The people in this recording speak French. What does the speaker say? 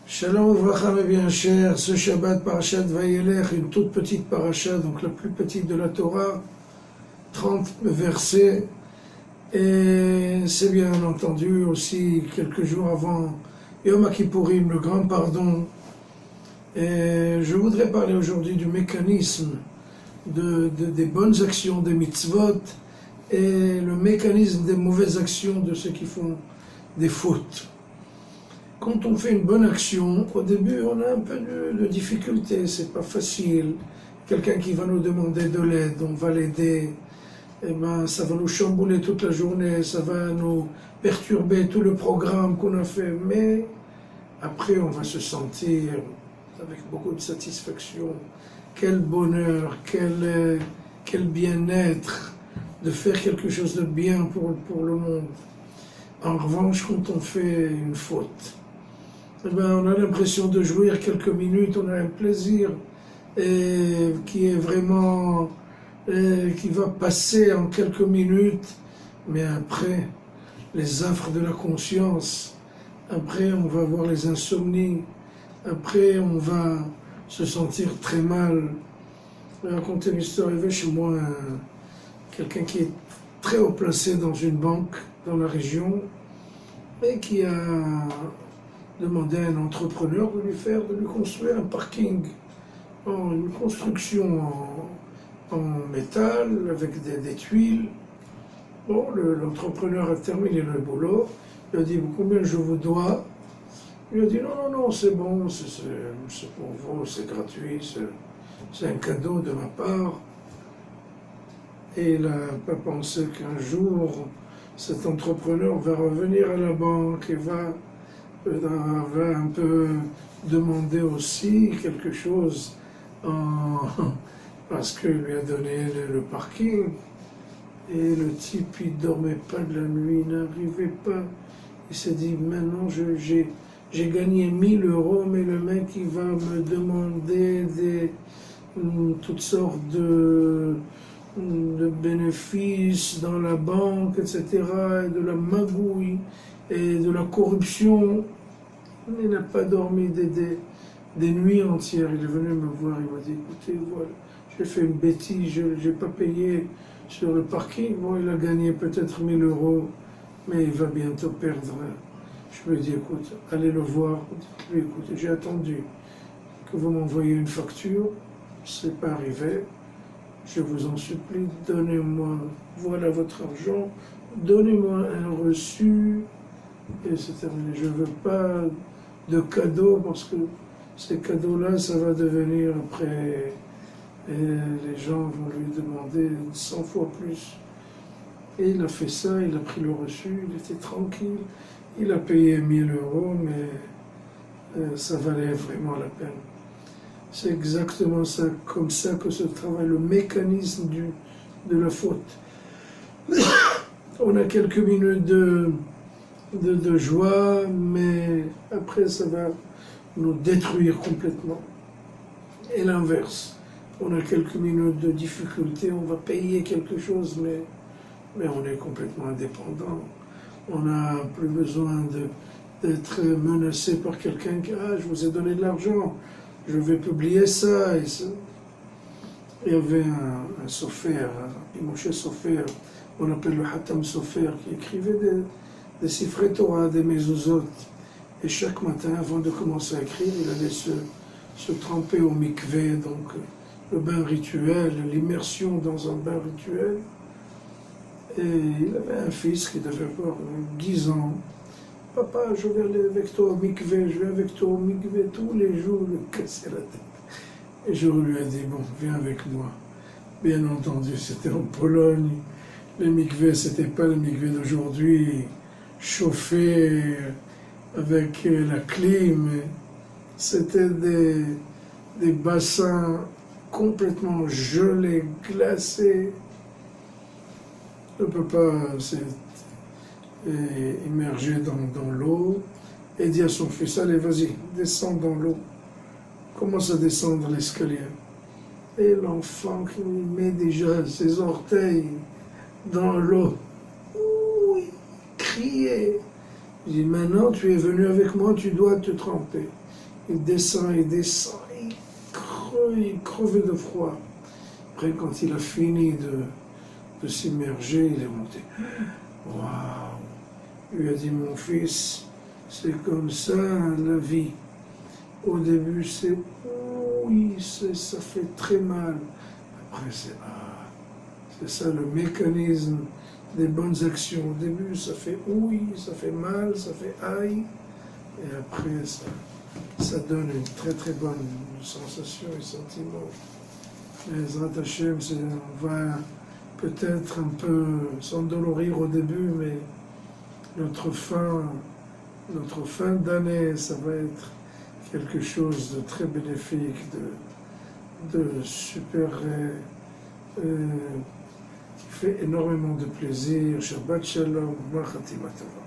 Shalom Uvracha, mes bien chers, ce Shabbat Parashat Vayelech, une toute petite paracha, donc la plus petite de la Torah, 30 versets, et c'est bien entendu aussi quelques jours avant Yom Kippourim, le grand pardon. Et je voudrais parler aujourd'hui du mécanisme des bonnes actions, des mitzvot, et le mécanisme des mauvaises actions de ceux qui font des fautes. Quand on fait une bonne action, au début on a un peu de difficulté, c'est pas facile. Quelqu'un qui va nous demander de l'aide, on va l'aider, et ben ça va nous chambouler toute la journée, ça va nous perturber tout le programme qu'on a fait, mais après on va se sentir avec beaucoup de satisfaction. Quel bonheur, quel bien-être de faire quelque chose de bien pour le monde. En revanche, quand on fait une faute, eh ben, on a l'impression de jouir quelques minutes, on a un plaisir qui est vraiment, qui va passer en quelques minutes, mais après, les affres de la conscience, après on va avoir les insomnies, après on va se sentir très mal. Je vais raconter une histoire. Il y avait chez moi quelqu'un qui est très haut placé dans une banque dans la région et qui a demandé à un entrepreneur de lui construire un parking, une construction en métal avec des tuiles. Bon, l'entrepreneur a terminé le boulot, il a dit combien je vous dois. Il a dit non, c'est bon, c'est pour vous, c'est gratuit, c'est un cadeau de ma part. Et il n'a pas pensé qu'un jour, cet entrepreneur va revenir à la banque et va un peu demander aussi quelque chose parce qu'il lui a donné le parking. Et le type, il ne dormait pas de la nuit, il n'arrivait pas. Il s'est dit, maintenant j'ai gagné 1 000 euros, mais le mec il va me demander toutes sortes de bénéfices dans la banque, etc., et de la magouille et de la corruption. Il n'a pas dormi des nuits entières. Il est venu me voir, il m'a dit, écoutez, voilà, j'ai fait une bêtise, je n'ai pas payé sur le parking. Bon, il a gagné peut-être 1 000 euros, mais il va bientôt perdre. Je lui ai dit, écoute, allez le voir, dites-lui, écoutez, j'ai attendu que vous m'envoyiez une facture, c'est pas arrivé, je vous en supplie, donnez-moi, voilà votre argent, donnez-moi un reçu, et c'est terminé. Je ne veux pas de cadeaux, parce que ces cadeaux-là, ça va devenir après, et les gens vont lui demander 100 fois plus. Et il a fait ça, il a pris le reçu, il était tranquille. Il a payé 1 000 euros, mais ça valait vraiment la peine. C'est exactement ça, comme ça que se travaille le mécanisme de la faute. On a quelques minutes de joie, mais après ça va nous détruire complètement. Et l'inverse, on a quelques minutes de difficulté, on va payer quelque chose, mais on est complètement indépendant. On n'a plus besoin d'être menacé par quelqu'un qui je vous ai donné de l'argent, je vais publier ça et ça. Il y avait un Sofer, Moshe Sofer, on appelle le Hatam Sofer, qui écrivait des Sifrei Torah, des mezuzot. Et chaque matin, avant de commencer à écrire, il allait se tremper au mikvé, donc le bain rituel, l'immersion dans un bain rituel. Et il avait un fils qui devait avoir 10 ans. Papa, je vais aller avec toi au mikvé, je vais avec toi au mikvé tous les jours, le casser la tête. Et je lui ai dit, bon, viens avec moi. Bien entendu, c'était en Pologne. Les mikvés, c'était pas le mikvé d'aujourd'hui, chauffé avec la clim. C'était des bassins complètement gelés, glacés. Le papa s'est immergé dans l'eau et dit à son fils, allez, vas-y, descends dans l'eau. Commence à descendre l'escalier. Et l'enfant qui met déjà ses orteils dans l'eau. Ouh, il criait. Il dit, maintenant tu es venu avec moi, tu dois te tremper. Il descend, il crevait de froid. Après, quand il a fini de s'immerger, il est monté. Waouh! Il lui a dit, mon fils, c'est comme ça la vie. Au début, c'est oui, ça fait très mal. Après, c'est ça le mécanisme des bonnes actions. Au début, ça fait oui, ça fait mal, ça fait aïe. Et après, ça donne une très très bonne sensation et sentiment. Les Hashem, on va peut-être un peu s'endolorir au début, mais notre fin d'année, ça va être quelque chose de très bénéfique, de super, qui fait énormément de plaisir. Shabbat Shalom, Khatima Tova.